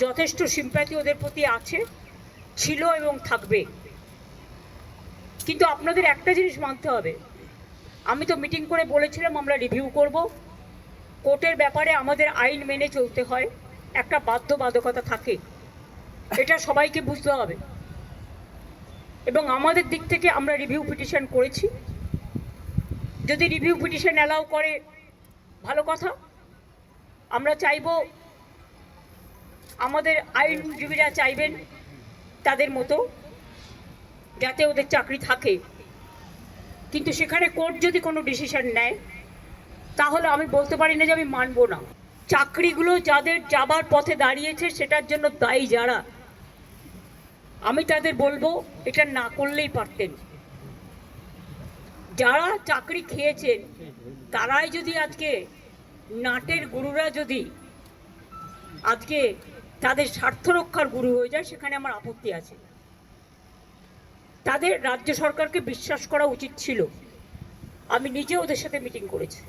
যথেষ্ট সিম্প্যাথি ওদের প্রতি আছে, ছিল এবং থাকবে। কিন্তু আপনাদের একটা জিনিস মানতে হবে, আমি তো মিটিং করে বলেছিলাম আমরা রিভিউ করব। কোর্টের ব্যাপারে আমাদের আইন মেনে চলতে হয়, একটা বাধ্যবাধকতা থাকে, এটা সবাইকে বুঝতে হবে। এবং আমাদের দিক থেকে আমরা রিভিউ পিটিশন করেছি। যদি রিভিউ পিটিশন অ্যালাউ করে ভালো কথা। আমরা চাইব, আমাদের আইনজীবীরা চাইবেন তাদের মতো যাতে ওদের চাকরি থাকে। কিন্তু সেখানে কোর্ট যদি কোনো ডিসিশন নেয় তাহলে আমি বলতে পারি না যে আমি মানব না। চাকরিগুলো যাদের যাবার পথে দাঁড়িয়েছে সেটার জন্য দায়ী যারা, আমি তাদের বলবো এটা না করলেই পারতেন। যারা চাকরি খেয়েছেন তারাই যদি আজকে নাটের গুরুরা যদি আজকে তাদের স্বার্থ রক্ষার গুরু হয়ে যায়, সেখানে আমার আপত্তি আছে। তাদের রাজ্য সরকারকে বিশ্বাস করা উচিত ছিল। আমি নিজে ওদের সাথে মিটিং করেছি।